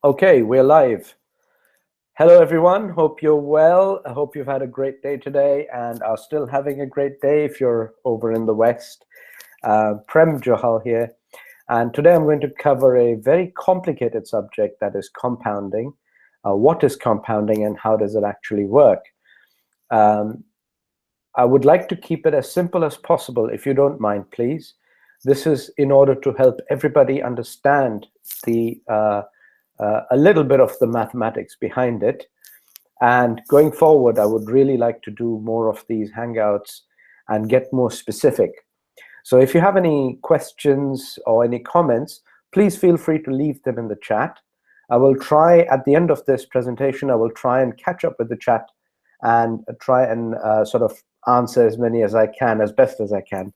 Okay, we're live. Hello, everyone. Hope you're well. I hope you've had a great day today and are still having a great day if you're over in the West. Prem Johal here. And today I'm going to cover a very complicated subject, that is compounding. What is compounding and how does it actually work? I would like to keep it as simple as possible, if you don't mind, please. This is in order to help everybody understand a little bit of the mathematics behind it. And going forward, I would really like to do more of these Hangouts and get more specific. So if you have any questions or any comments, please feel free to leave them in the chat. I will try, at the end of this presentation, I will try and catch up with the chat and try and sort of answer as many as I can, as best as I can.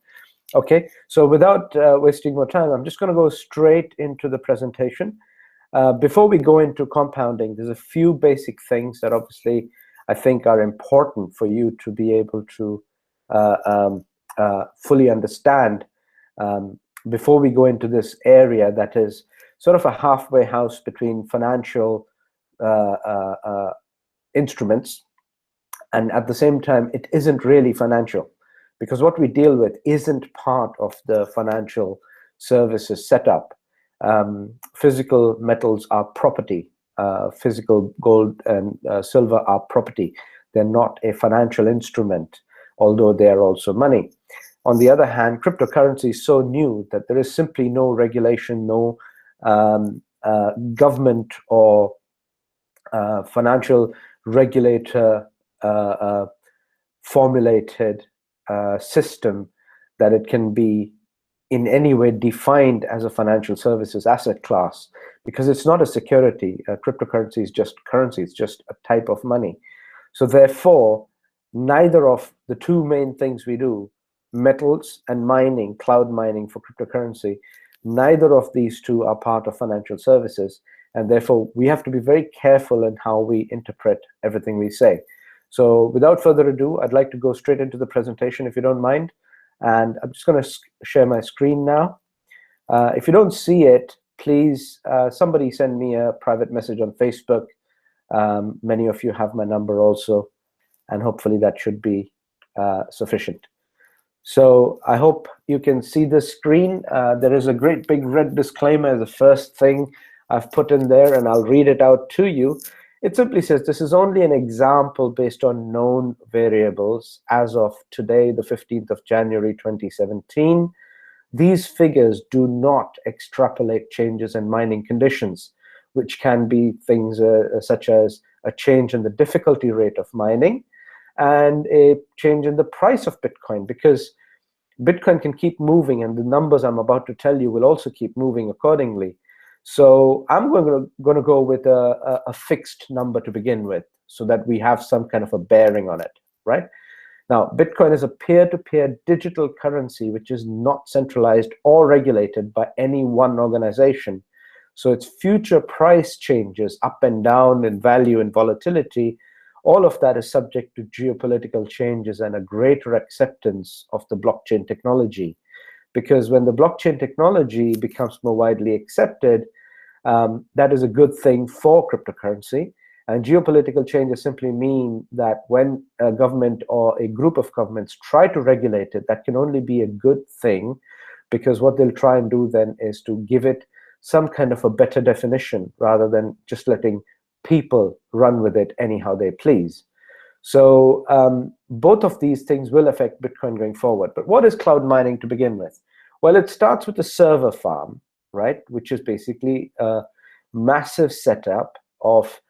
Okay, so without wasting more time, I'm just going to go straight into the presentation. Before we go into compounding, there's a few basic things that obviously I think are important for you to be able to fully understand before we go into this area that is sort of a halfway house between financial instruments, and at the same time, it isn't really financial, because what we deal with isn't part of the financial services setup. Physical metals are property. Physical gold and silver are property. They're not a financial instrument, although they are also money. On the other hand, cryptocurrency is so new that there is simply no regulation, no government or financial regulator formulated system that it can be in any way defined as a financial services asset class, because it's not a security. Cryptocurrency is just currency. It's just a type of money. So therefore, neither of the two main things we do, metals and mining, cloud mining for cryptocurrency, neither of these two are part of financial services. And therefore, we have to be very careful in how we interpret everything we say. So without further ado, I'd like to go straight into the presentation, if you don't mind. And I'm just going to share my screen now. If you don't see it, please, somebody send me a private message on Facebook. Many of you have my number also, and hopefully that should be sufficient. So I hope you can see the screen. There is a great big red disclaimer, the first thing I've put in there, and I'll read it out to you. It simply says, this is only an example based on known variables as of today, the 15th of January, 2017. These figures do not extrapolate changes in mining conditions, which can be things such as a change in the difficulty rate of mining and a change in the price of Bitcoin, because Bitcoin can keep moving, and the numbers I'm about to tell you will also keep moving accordingly. So I'm going to go with a fixed number to begin with, so that we have some kind of a bearing on it, right? Now, Bitcoin is a peer-to-peer digital currency which is not centralized or regulated by any one organization. So its future price changes up and down in value and volatility, all of that is subject to geopolitical changes and a greater acceptance of the blockchain technology. Because when the blockchain technology becomes more widely accepted, that is a good thing for cryptocurrency. And geopolitical changes simply mean that when a government or a group of governments try to regulate it, that can only be a good thing, because what they'll try and do then is to give it some kind of a better definition rather than just letting people run with it anyhow they please. So both of these things will affect Bitcoin going forward. But what is cloud mining to begin with? Well, it starts with a server farm, right, which is basically a massive setup of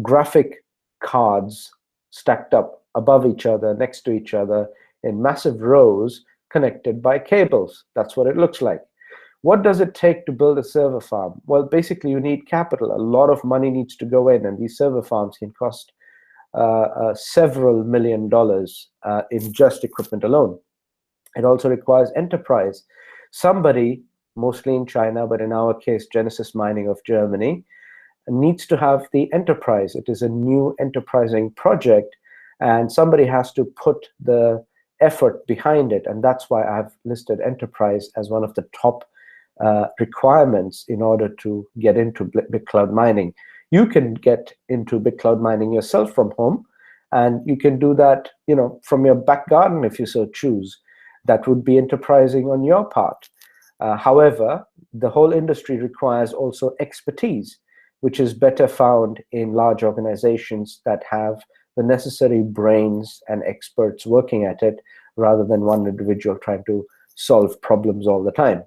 graphic cards stacked up above each other, next to each other, in massive rows connected by cables. That's what it looks like. What does it take to build a server farm? Well, basically, you need capital. A lot of money needs to go in, and these server farms can cost several $1 million in just equipment alone. It also requires enterprise. Somebody, mostly in China, but in our case, Genesis Mining of Germany, needs to have the enterprise. It is a new enterprising project, and somebody has to put the effort behind it. And that's why I've listed enterprise as one of the top requirements in order to get into BitCloud mining. You can get into BitCloud mining yourself from home, and you can do that, from your back garden if you so choose. That would be enterprising on your part. However, the whole industry requires also expertise, which is better found in large organizations that have the necessary brains and experts working at it, rather than one individual trying to solve problems all the time.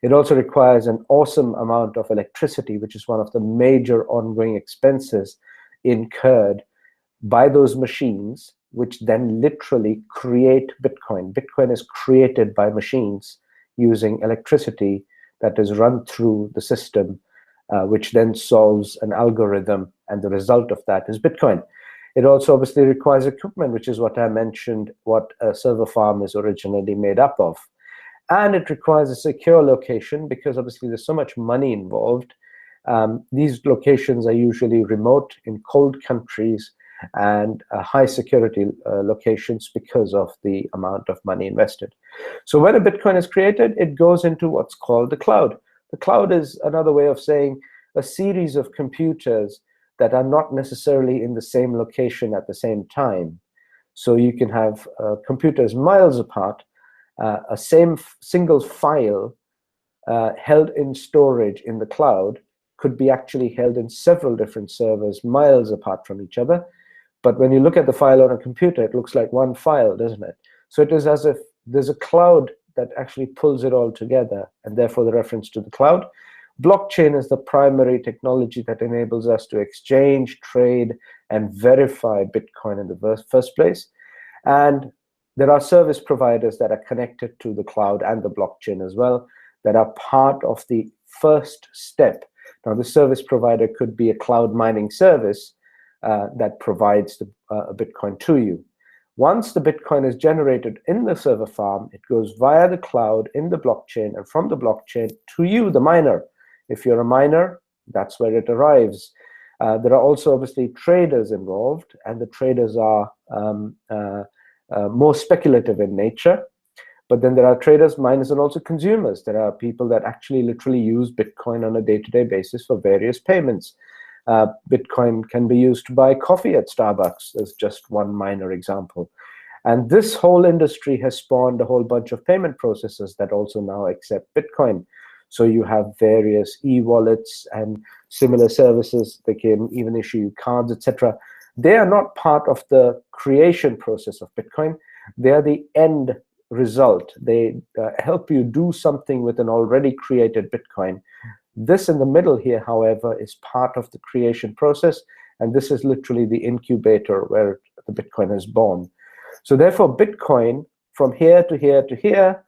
It also requires an awesome amount of electricity, which is one of the major ongoing expenses incurred by those machines, which then literally create Bitcoin. Bitcoin is created by machines using electricity that is run through the system, which then solves an algorithm, and the result of that is Bitcoin. It also obviously requires equipment, which is what I mentioned, what a server farm is originally made up of. And it requires a secure location, because obviously there's so much money involved. These locations are usually remote, in cold countries, and high security locations because of the amount of money invested. So when a Bitcoin is created, it goes into what's called the cloud. The cloud is another way of saying a series of computers that are not necessarily in the same location at the same time. So you can have computers miles apart, a single file held in storage in the cloud could be actually held in several different servers miles apart from each other. But when you look at the file on a computer, it looks like one file, doesn't it? So it is as if there's a cloud that actually pulls it all together, and therefore the reference to the cloud. Blockchain is the primary technology that enables us to exchange, trade, and verify Bitcoin in the first place. And there are service providers that are connected to the cloud and the blockchain as well, that are part of the first step. Now, the service provider could be a cloud mining service that provides the Bitcoin to you. Once the Bitcoin is generated in the server farm, it goes via the cloud in the blockchain, and from the blockchain to you, the miner. If you're a miner, that's where it arrives. There are also obviously traders involved, and the traders are more speculative in nature. But then there are traders, miners, and also consumers. There are people that actually literally use Bitcoin on a day-to-day basis for various payments. Bitcoin can be used to buy coffee at Starbucks, as just one minor example. And this whole industry has spawned a whole bunch of payment processors that also now accept Bitcoin. So you have various e-wallets and similar services. They can even issue you cards, etc. They are not part of the creation process of Bitcoin. They are the end result. They help you do something with an already created Bitcoin. This in the middle here, however, is part of the creation process, and this is literally the incubator where the Bitcoin is born. So therefore, Bitcoin from here to here to here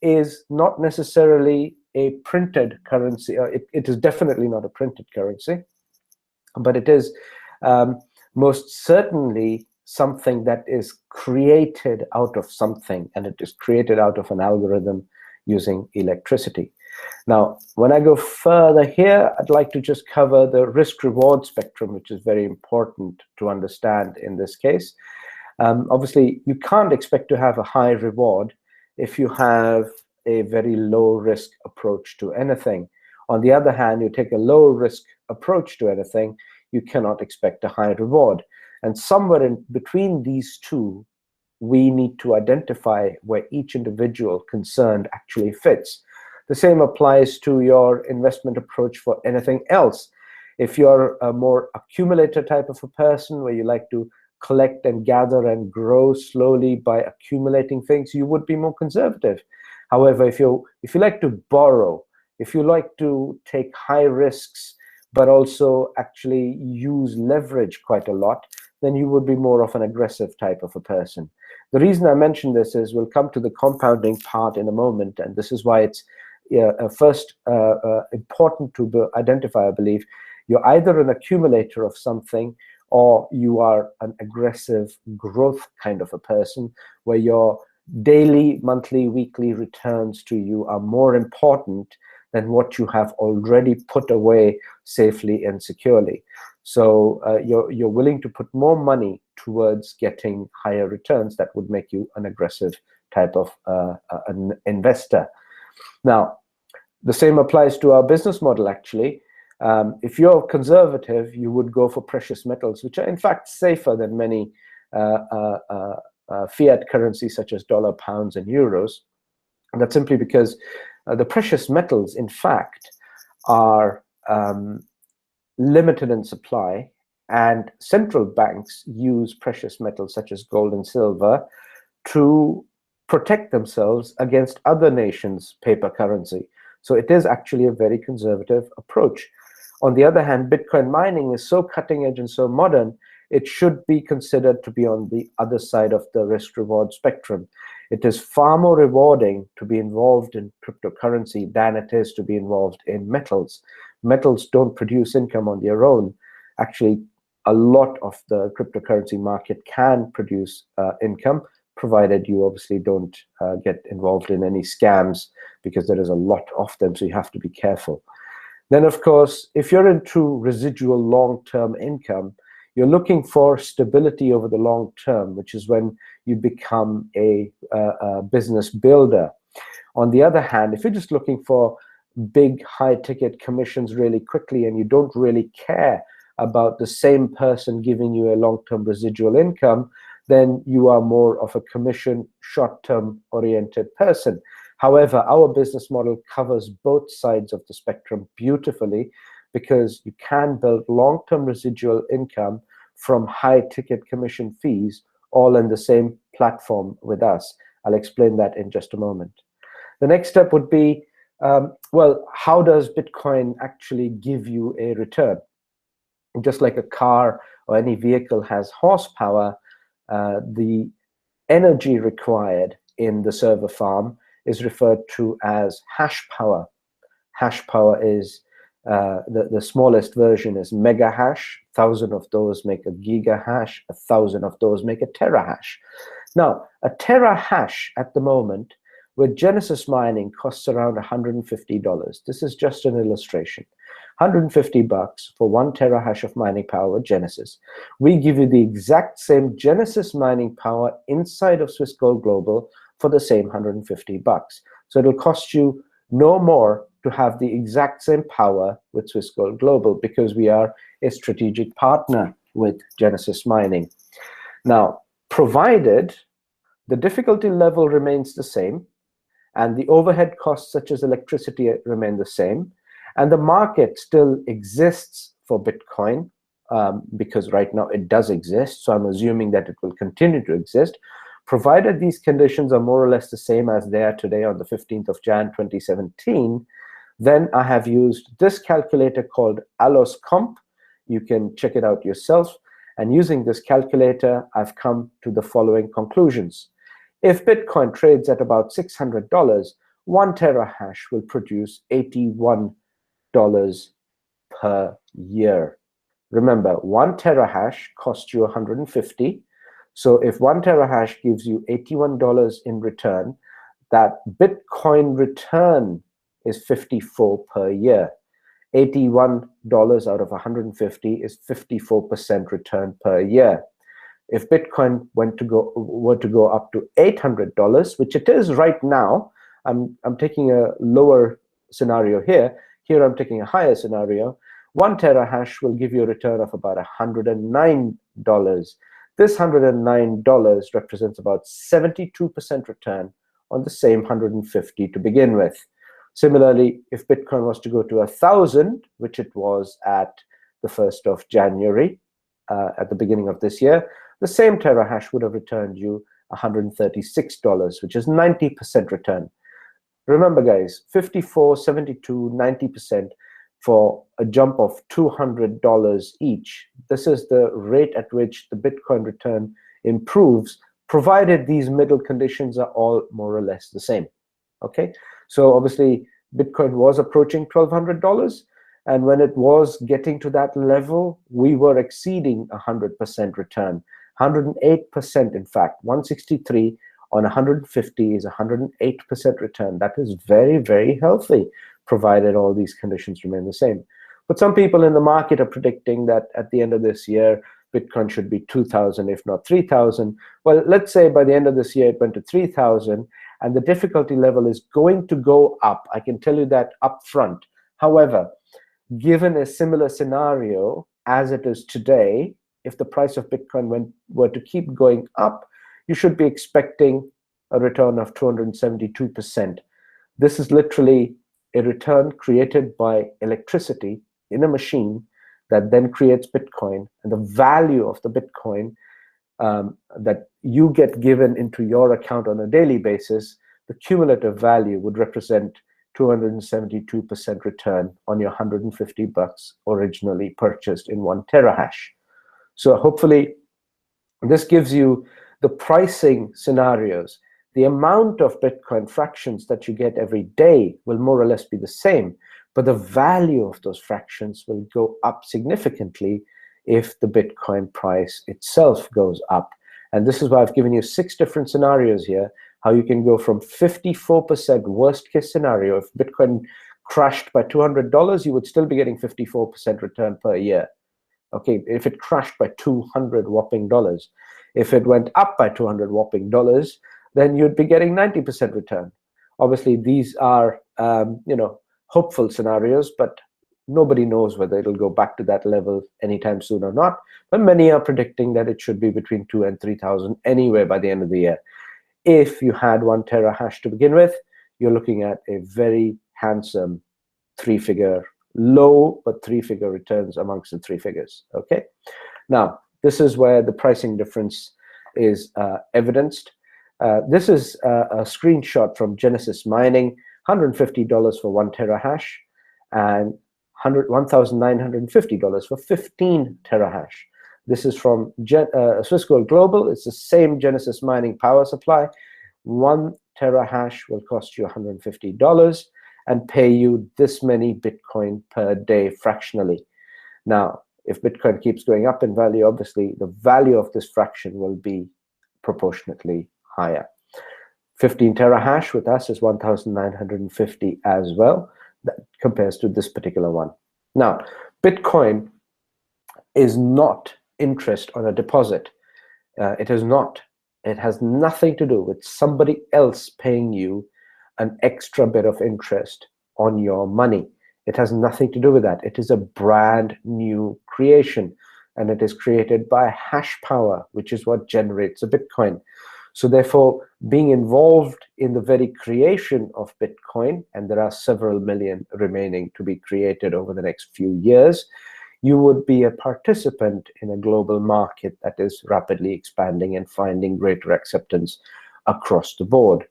is not necessarily a printed currency. It is definitely not a printed currency, but it is most certainly something that is created out of something, and it is created out of an algorithm using electricity. Now, when I go further here, I'd like to just cover the risk-reward spectrum, which is very important to understand in this case. Obviously, you can't expect to have a high reward if you have a very low-risk approach to anything. On the other hand, you take a low-risk approach to anything, you cannot expect a high reward. And somewhere in between these two, we need to identify where each individual concerned actually fits. The same applies to your investment approach for anything else. If you're a more accumulator type of a person, where you like to collect and gather and grow slowly by accumulating things, you would be more conservative. However, if you like to borrow, if you like to take high risks, but also actually use leverage quite a lot, then you would be more of an aggressive type of a person. The reason I mention this is we'll come to the compounding part in a moment, and this is why it's first important to identify, I believe. You're either an accumulator of something, or you are an aggressive growth kind of a person, where your daily, monthly, weekly returns to you are more important than what you have already put away safely and securely. So you're willing to put more money towards getting higher returns. That would make you an aggressive type of an investor. Now, The same applies to our business model, actually. If you're conservative, you would go for precious metals, which are in fact safer than many fiat currencies such as dollar, pounds, and euros. And that's simply because the precious metals, in fact, are limited in supply, and central banks use precious metals such as gold and silver to protect themselves against other nations' paper currency. So it is actually a very conservative approach. On the other hand, Bitcoin mining is so cutting edge and so modern, it should be considered to be on the other side of the risk-reward spectrum. It is far more rewarding to be involved in cryptocurrency than it is to be involved in metals. Metals don't produce income on their own. Actually, a lot of the cryptocurrency market can produce income, provided you obviously don't get involved in any scams, because there is a lot of them, so you have to be careful. Then, of course, if you're into residual long-term income, you're looking for stability over the long term, which is when you become a business builder. On the other hand, if you're just looking for big high-ticket commissions really quickly and you don't really care about the same person giving you a long-term residual income, then you are more of a commission short-term oriented person. However, our business model covers both sides of the spectrum beautifully, because you can build long-term residual income from high-ticket commission fees all in the same platform with us. I'll explain that in just a moment. The next step would be, well, how does Bitcoin actually give you a return? Just like a car or any vehicle has horsepower, the energy required in the server farm is referred to as hash power. Hash power is the smallest version is mega hash. 1,000 of those make a gigahash. 1,000 of those make a terahash. Now, a terahash at the moment with Genesis mining costs around $150. This is just an illustration. $150 for 1 terahash of mining power with Genesis. We give you the exact same Genesis mining power inside of Swiss Gold Global for the same $150. So it'll cost you no more to have the exact same power with Swiss Gold Global, because we are a strategic partner with Genesis Mining. Now, provided the difficulty level remains the same, and the overhead costs such as electricity remain the same, and the market still exists for Bitcoin, because right now it does exist, so I'm assuming that it will continue to exist, provided these conditions are more or less the same as they are today on the 15th of Jan 2017, then I have used this calculator called Allos Comp. You can check it out yourself. And using this calculator, I've come to the following conclusions. If Bitcoin trades at about $600, 1 terahash will produce $81 per year. Remember, 1 terahash costs you $150. So if 1 terahash gives you $81 in return, that Bitcoin return is $54 per year. $81 out of $150 is 54% return per year. If Bitcoin were to go up to $800, which it is right now, I'm taking a lower scenario here. Here I'm taking a higher scenario. 1 terahash will give you a return of about $109. This $109 represents about 72% return on the same $150 to begin with. Similarly, if Bitcoin was to go to 1,000, which it was at the 1st of January, at the beginning of this year, the same terahash would have returned you $136, which is 90% return. Remember, guys, 54, 72, 90% for a jump of $200 each. This is the rate at which the Bitcoin return improves, provided these middle conditions are all more or less the same. Okay, so obviously Bitcoin was approaching $1,200, and when it was getting to that level, we were exceeding 100% return, 108% in fact. 163 on 150 is 108% return. That is very, very healthy, provided all these conditions remain the same. But some people in the market are predicting that at the end of this year, Bitcoin should be 2,000, if not 3,000. Well, let's say by the end of this year, it went to 3,000, and the difficulty level is going to go up. I can tell you that up front. However, given a similar scenario as it is today, if the price of Bitcoin were to keep going up, you should be expecting a return of 272%. This is literally a return created by electricity in a machine that then creates Bitcoin, and the value of the Bitcoin that you get given into your account on a daily basis, the cumulative value would represent 272% return on your $150 originally purchased in 1 terahash. So hopefully this gives you the pricing scenarios. The amount of Bitcoin fractions that you get every day will more or less be the same, but the value of those fractions will go up significantly if the Bitcoin price itself goes up. And this is why I've given you 6 different scenarios here, how you can go from 54% worst case scenario. If Bitcoin crashed by $200, you would still be getting 54% return per year. Okay, if it crashed by 200 whopping dollars. If it went up by 200 whopping dollars, then you'd be getting 90% return. Obviously, these are hopeful scenarios, but nobody knows whether it'll go back to that level anytime soon or not. But many are predicting that it should be between 2,000 and 3,000 anyway by the end of the year. If you had 1 terahash to begin with, you're looking at a very handsome 3-figure, low but 3-figure returns amongst the 3 figures. Okay, now this is where the pricing difference is evidenced. This is a screenshot from Genesis Mining, $150 for 1 terahash and $1,950 for 15 terahash. This is from Swiss Gold Global. It's the same Genesis Mining power supply. 1 terahash will cost you $150 and pay you this many Bitcoin per day fractionally. Now, if Bitcoin keeps going up in value, obviously the value of this fraction will be proportionately higher. 15 terahash with us is 1,950 as well. That compares to this particular one. Now, Bitcoin is not interest on a deposit. It is not. It has nothing to do with somebody else paying you an extra bit of interest on your money. It has nothing to do with that. It is a brand new creation, and it is created by hash power, which is what generates a Bitcoin. So therefore, being involved in the very creation of Bitcoin, and there are several million remaining to be created over the next few years, you would be a participant in a global market that is rapidly expanding and finding greater acceptance across the board.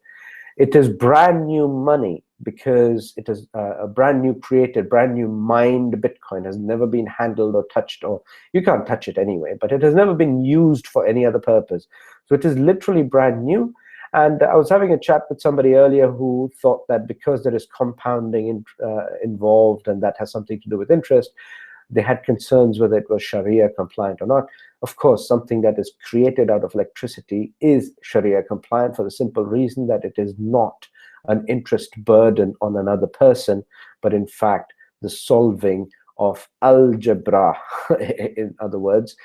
It is brand new money because it is a brand new created, brand new mined Bitcoin, has never been handled or touched, or you can't touch it anyway, but it has never been used for any other purpose. So it is literally brand new. And I was having a chat with somebody earlier who thought that because there is compounding involved and that has something to do with interest, they had concerns whether it was Sharia compliant or not. Of course, something that is created out of electricity is Sharia compliant for the simple reason that it is not an interest burden on another person, but in fact, the solving of algebra. In other words,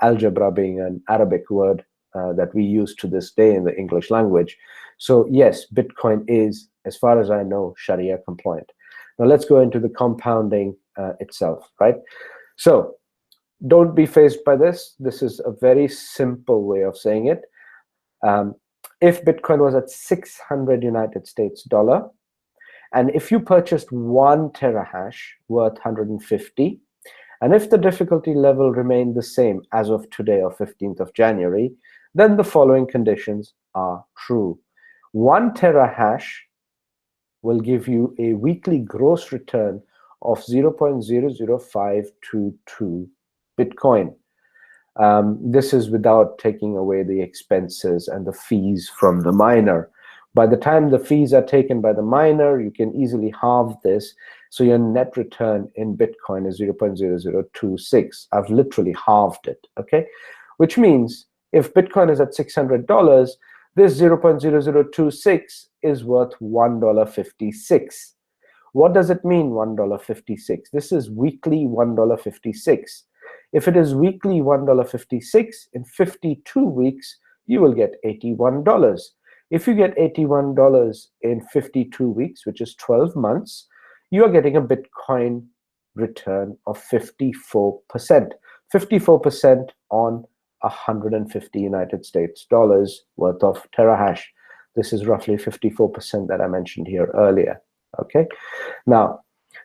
algebra being an Arabic word that we use to this day in the English language. So yes, Bitcoin is, as far as I know, Sharia compliant. Now let's go into the compounding itself, right? So don't be faced by this. This is a very simple way of saying it. If Bitcoin was at 600 United States dollar, and if you purchased 1 terahash worth 150, and if the difficulty level remained the same as of today or 15th of January, then the following conditions are true. 1 terahash will give you a weekly gross return of 0.00522 Bitcoin. This is without taking away the expenses and the fees from the miner. By the time the fees are taken by the miner, you can easily halve this. So your net return in Bitcoin is 0.0026. I've literally halved it, okay? Which means if Bitcoin is at $600, this 0.0026 is worth $1.56. What does it mean, $1.56? This is weekly $1.56. If it is weekly $1.56, in 52 weeks, you will get $81. If you get $81 in 52 weeks, which is 12 months, you are getting a Bitcoin return of 54%. 54% on 150 United States dollars worth of terahash. This is roughly 54% that I mentioned here earlier. Okay. Now,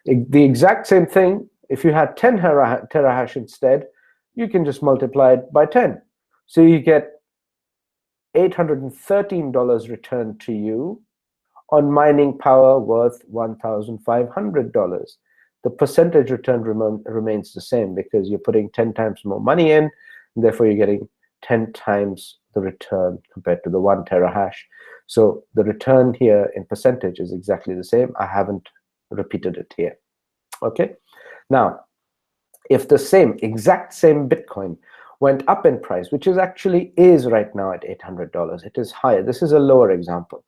the exact same thing, if you had 10 terahash instead, you can just multiply it by 10. So you get $813 returned to you on mining power worth $1,500. The percentage return remains the same because you're putting 10 times more money in, and therefore you're getting 10 times the return compared to the 1 terahash. So the return here in percentage is exactly the same. I haven't repeated it here. Okay. Now, if the exact same Bitcoin went up in price, which is actually right now at $800, it is higher. This is a lower example.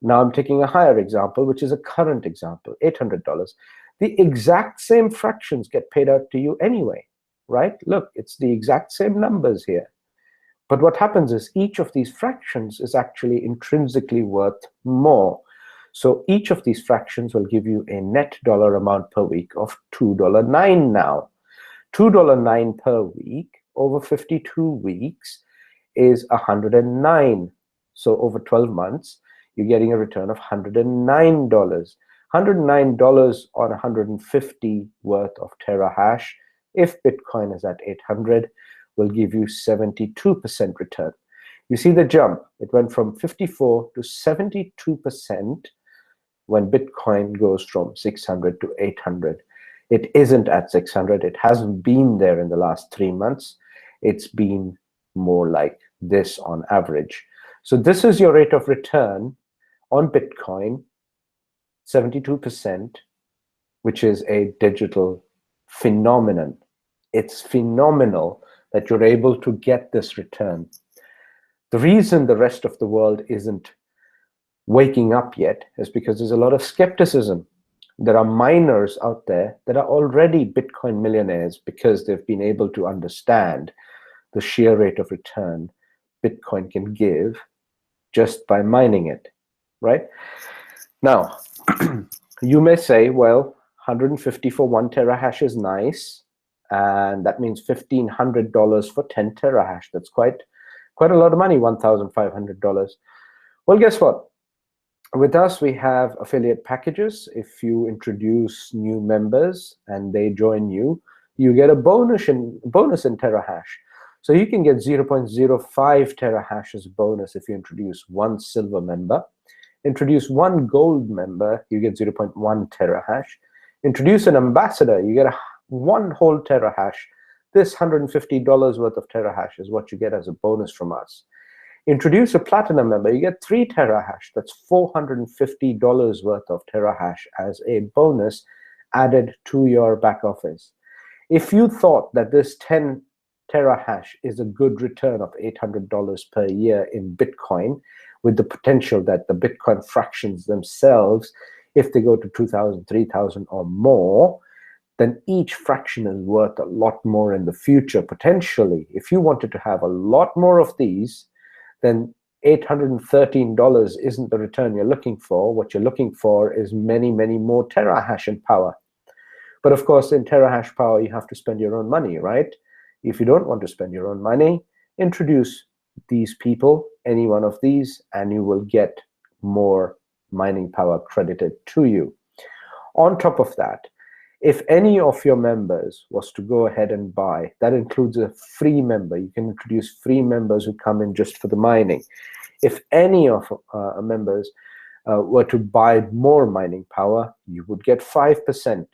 Now I'm taking a higher example, which is a current example, $800. The exact same fractions get paid out to you anyway, right? Look, it's the exact same numbers here. But what happens is each of these fractions is actually intrinsically worth more. So each of these fractions will give you a net dollar amount per week of $2.09 now. $2.09 per week over 52 weeks is 109. So over 12 months, you're getting a return of $109. $109 on 150 worth of terahash, if Bitcoin is at 800, will give you 72% return. You see the jump. It went from 54 to 72% when Bitcoin goes from 600 to 800. It isn't at 600. It hasn't been there in the last 3 months. It's been more like this on average. So this is your rate of return on Bitcoin, 72%, which is a digital phenomenon. It's phenomenal that you're able to get this return. The reason the rest of the world isn't waking up yet is because there's a lot of skepticism. There are miners out there that are already Bitcoin millionaires because they've been able to understand the sheer rate of return Bitcoin can give just by mining it, right? Now, you may say, well, 150 for 1 terahash is nice, and that means $1,500 for 10 terahash. That's quite a lot of money, $1,500. Well, guess what? With us, we have affiliate packages. If you introduce new members and they join you, you get a bonus in terahash. So you can get 0.05 terahash as a bonus if you introduce 1 silver member. Introduce 1 gold member, you get 0.1 terahash. Introduce an ambassador, you get 1 whole terahash. This $150 worth of terahash is what you get as a bonus from us. Introduce a platinum member, you get 3 terahash. That's $450 worth of terahash as a bonus added to your back office. If you thought that this 10 terahash is a good return of $800 per year in Bitcoin, with the potential that the Bitcoin fractions themselves, if they go to 2,000, 3,000 or more, then each fraction is worth a lot more in the future, potentially. If you wanted to have a lot more of these, then $813 isn't the return you're looking for. What you're looking for is many, many more terahash in power. But of course, in terahash power, you have to spend your own money, right? If you don't want to spend your own money, introduce these people, any one of these, and you will get more mining power credited to you. On top of that, if any of your members was to go ahead and buy, that includes a free member. You can introduce free members who come in just for the mining. If any of members were to buy more mining power, you would get 5%.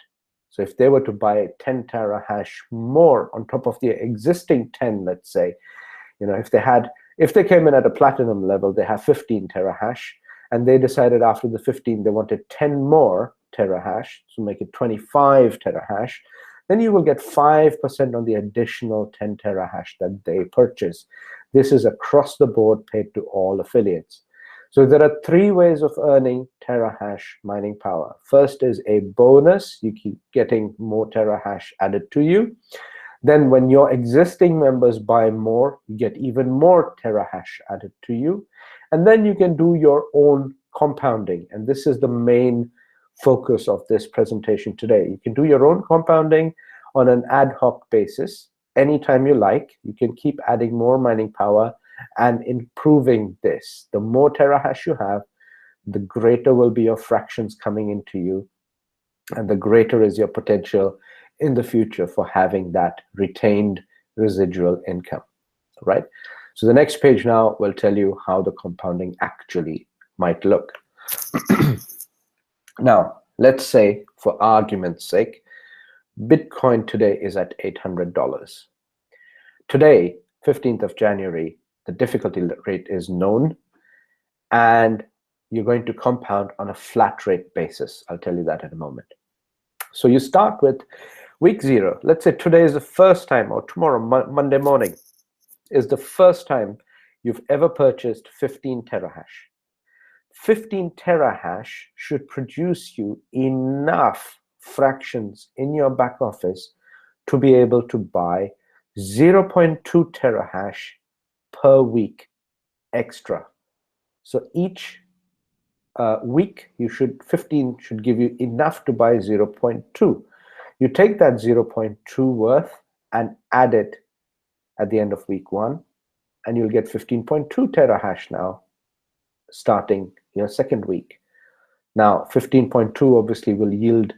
So if they were to buy 10 terahash more on top of the existing 10, let's say, if they came in at a platinum level, they have 15 terahash, and they decided after the 15 they wanted 10 more terahash, so make it 25 terahash, then you will get 5% on the additional 10 terahash that they purchase. This is across the board paid to all affiliates. So there are 3 ways of earning terahash mining power. First is a bonus. You keep getting more terahash added to you. Then when your existing members buy more, you get even more terahash added to you. And then you can do your own compounding. And this is the main focus of this presentation today. You can do your own compounding on an ad hoc basis. Anytime you like, you can keep adding more mining power and improving this. The more terahash you have, the greater will be your fractions coming into you, and the greater is your potential in the future for having that retained residual income, right? So the next page now will tell you how the compounding actually might look. Now, let's say, for argument's sake, Bitcoin today is at $800. Today, 15th of January, the difficulty rate is known, and you're going to compound on a flat rate basis. I'll tell you that in a moment. So you start with week 0. Let's say today is the first time, or tomorrow, Monday morning, is the first time you've ever purchased 15 terahash. 15 terahash should produce you enough fractions in your back office to be able to buy 0.2 terahash per week extra. So each week, 15 should give you enough to buy 0.2. You take that 0.2 worth and add it at the end of week 1, and you'll get 15.2 terahash now, starting your second week. Now, 15.2 obviously will yield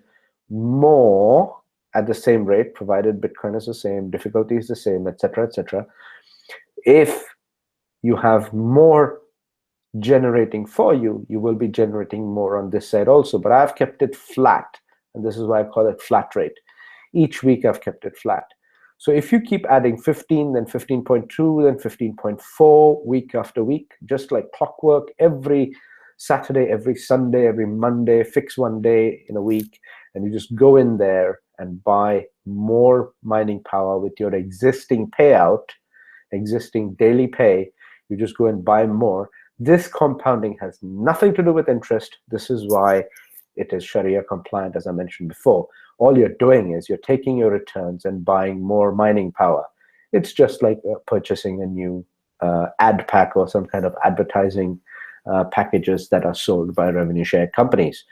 more at the same rate, provided Bitcoin is the same, difficulty is the same, etc., etc. If you have more generating for you, you will be generating more on this side also. But I've kept it flat, and this is why I call it flat rate. Each week I've kept it flat. So if you keep adding 15, then 15.2, then 15.4 week after week, just like clockwork, every Saturday, every Sunday, every Monday, fix one day in a week, and you just go in there and buy more mining power with your existing payout, existing daily pay. You just go and buy more. This compounding has nothing to do with interest. This is why it is Sharia compliant, as I mentioned before. All you're doing is you're taking your returns and buying more mining power. It's just like purchasing a new ad pack or some kind of advertising packages that are sold by revenue share companies.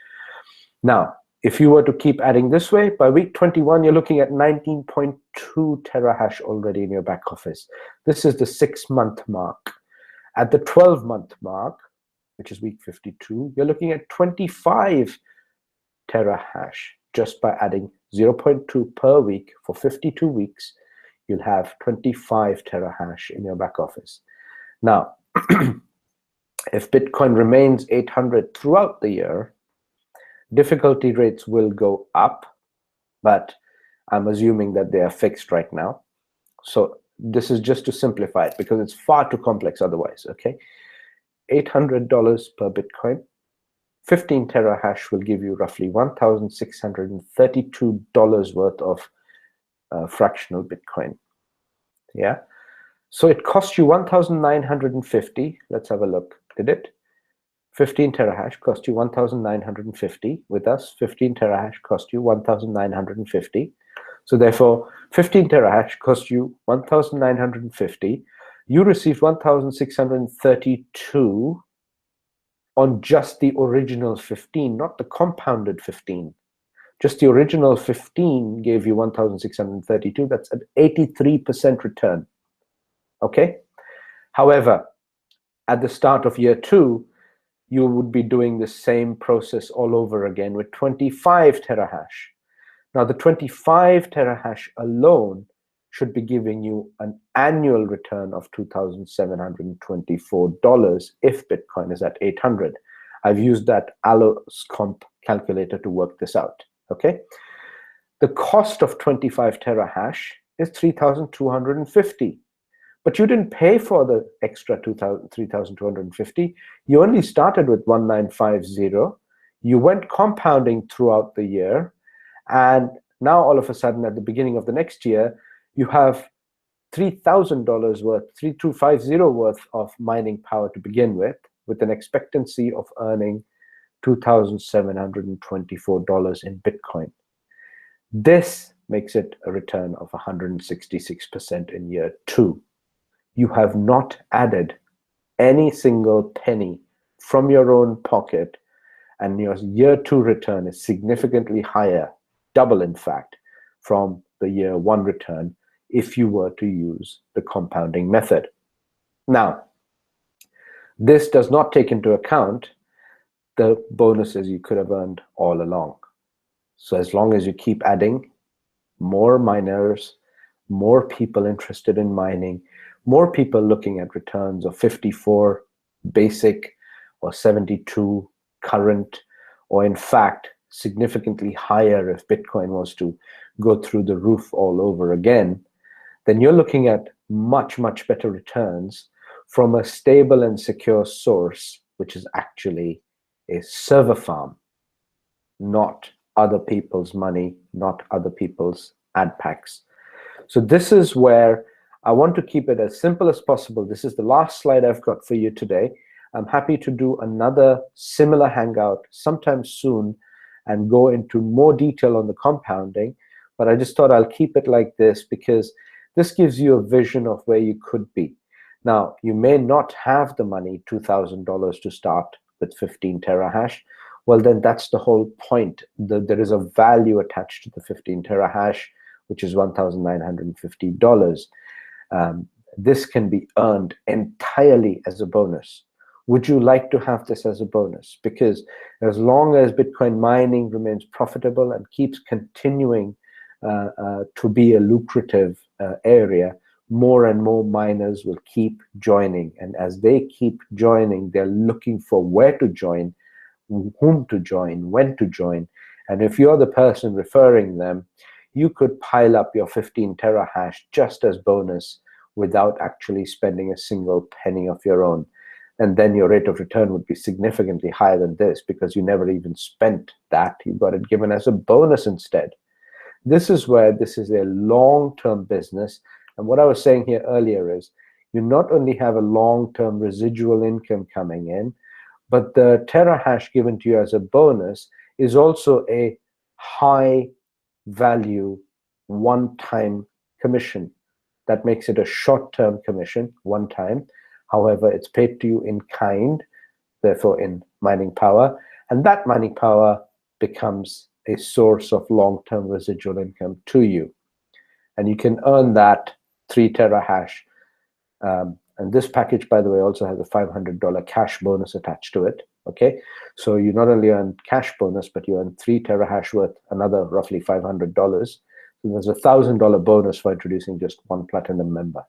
Now, if you were to keep adding this way, by week 21, you're looking at 19.2 terahash already in your back office. This is the 6-month mark. At the 12-month mark, which is week 52, you're looking at 25 terahash. Just by adding 0.2 per week for 52 weeks, you'll have 25 terahash in your back office. Now, if Bitcoin remains 800 throughout the year, difficulty rates will go up, but I'm assuming that they are fixed right now. So this is just to simplify it, because it's far too complex otherwise, okay? $800 per Bitcoin. 15 terahash will give you roughly $1,632 worth of fractional Bitcoin. Yeah. So it cost you 1,950. Let's have a look. Did it? 15 terahash cost you 1,950. With us, 15 terahash cost you 1,950. So therefore, 15 terahash cost you 1,950. You received 1,632 on just the original 15, not the compounded 15. Just the original 15 gave you 1,632. That's an 83% return. Okay? However, at the start of year 2, you would be doing the same process all over again with 25 terahash. Now, the 25 terahash alone should be giving you an annual return of $2,724 if Bitcoin is at 800. I've used that AlloScomp calculator to work this out, okay? The cost of 25 terahash is 3,250, but you didn't pay for the extra 3,250. You only started with 1,950. You went compounding throughout the year, and now all of a sudden at the beginning of the next year, you have $3,000 worth, 3,250 worth of mining power to begin with an expectancy of earning $2,724 in Bitcoin. This makes it a return of 166% in year 2. You have not added any single penny from your own pocket, and your year 2 return is significantly higher, double in fact, from the year 1 return if you were to use the compounding method. Now, this does not take into account the bonuses you could have earned all along. So as long as you keep adding more miners, more people interested in mining, more people looking at returns of 54 basic or 72 current, or in fact significantly higher if Bitcoin was to go through the roof all over again, then you're looking at much, much better returns from a stable and secure source, which is actually a server farm, not other people's money, not other people's ad packs. So this is where I want to keep it as simple as possible. This is the last slide I've got for you today. I'm happy to do another similar hangout sometime soon and go into more detail on the compounding, but I just thought I'll keep it like this because this gives you a vision of where you could be. Now, you may not have the money, $2,000 to start with 15 terahash. Well, then that's the whole point. There is a value attached to the 15 terahash, which is $1,950. This can be earned entirely as a bonus. Would you like to have this as a bonus? Because as long as Bitcoin mining remains profitable and keeps continuing to be a lucrative area, more and more miners will keep joining. And as they keep joining, they're looking for where to join, whom to join, when to join. And if you're the person referring them, you could pile up your 15 terahash just as bonus without actually spending a single penny of your own. And then your rate of return would be significantly higher than this because you never even spent that. You got it given as a bonus instead. This is where this is a long-term business. And what I was saying here earlier is you not only have a long-term residual income coming in, but the terahash given to you as a bonus is also a high value one-time commission. That makes it a short-term commission, one time. However, it's paid to you in kind, therefore in mining power, and that mining power becomes a source of long-term residual income to you. And you can earn that 3 terahash. And this package, by the way, also has a $500 cash bonus attached to it. Okay, so you not only earn cash bonus, but you earn 3 terahash worth another roughly $500. So there's a $1,000 bonus for introducing just one platinum member.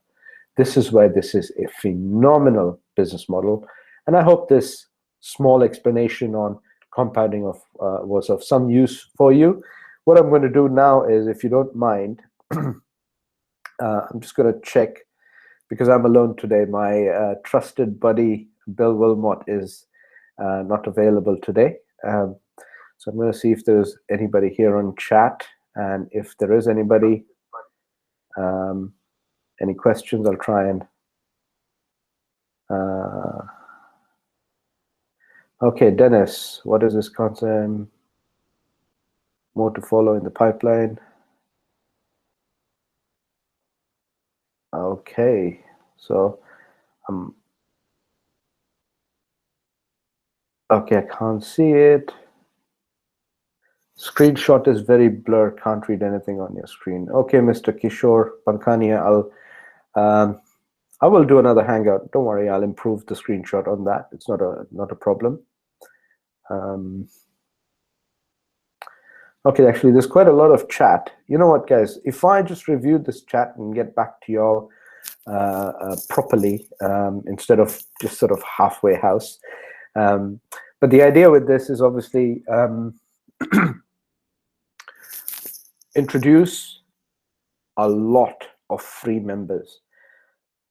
This is where this is a phenomenal business model. And I hope this small explanation on compounding was of some use for you. What I'm going to do now is, if you don't mind, I'm just going to check, because I'm alone today. My trusted buddy, Bill Wilmot, is not available today. So I'm going to see if there's anybody here on chat. And if there is anybody, any questions, I'll try and... Okay, Dennis, what is this concept? More to follow in the pipeline. Okay, so okay, I can't see it. Screenshot is very blurred, can't read anything on your screen. Okay, Mr. Kishore Pankania, I will do another hangout. Don't worry, I'll improve the screenshot on that. It's not a problem. Okay, actually, there's quite a lot of chat. You know what, guys? If I just review this chat and get back to y'all properly, instead of just sort of halfway house. But the idea with this is obviously introduce a lot of free members.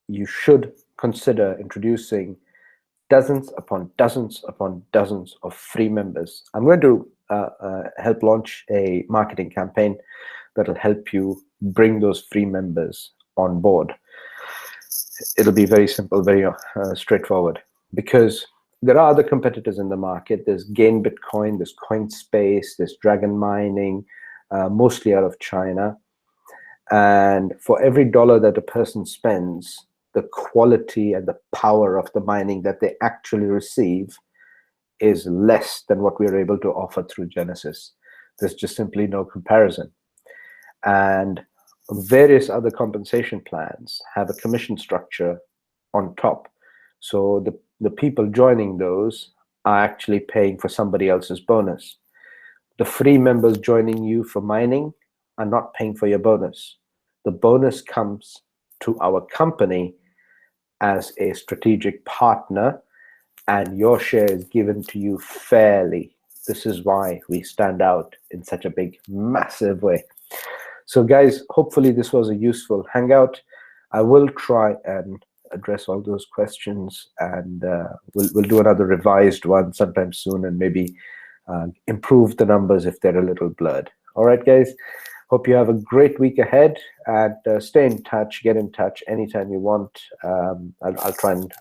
You should consider introducing dozens upon dozens upon dozens of free members. I'm going to help launch a marketing campaign that'll help you bring those free members on board. It'll be very simple, very straightforward, because there are other competitors in the market. There's Gain Bitcoin, there's CoinSpace, there's Dragon Mining, mostly out of China. And for every dollar that a person spends, the quality and the power of the mining that they actually receive is less than what we're able to offer through Genesis. There's just simply no comparison. And various other compensation plans have a commission structure on top. So the people joining those are actually paying for somebody else's bonus. The free members joining you for mining are not paying for your bonus. The bonus comes to our company as a strategic partner, and your share is given to you fairly. This is why we stand out in such a big, massive way. So guys, hopefully this was a useful hangout. I will try and address all those questions, and we'll do another revised one sometime soon, and maybe improve the numbers if they're a little blurred. All right, guys. Hope you have a great week ahead, and stay in touch, get in touch anytime you want. I'll try and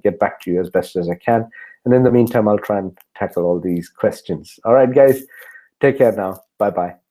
get back to you as best as I can. And in the meantime, I'll try and tackle all these questions. All right, guys, take care now. Bye-bye.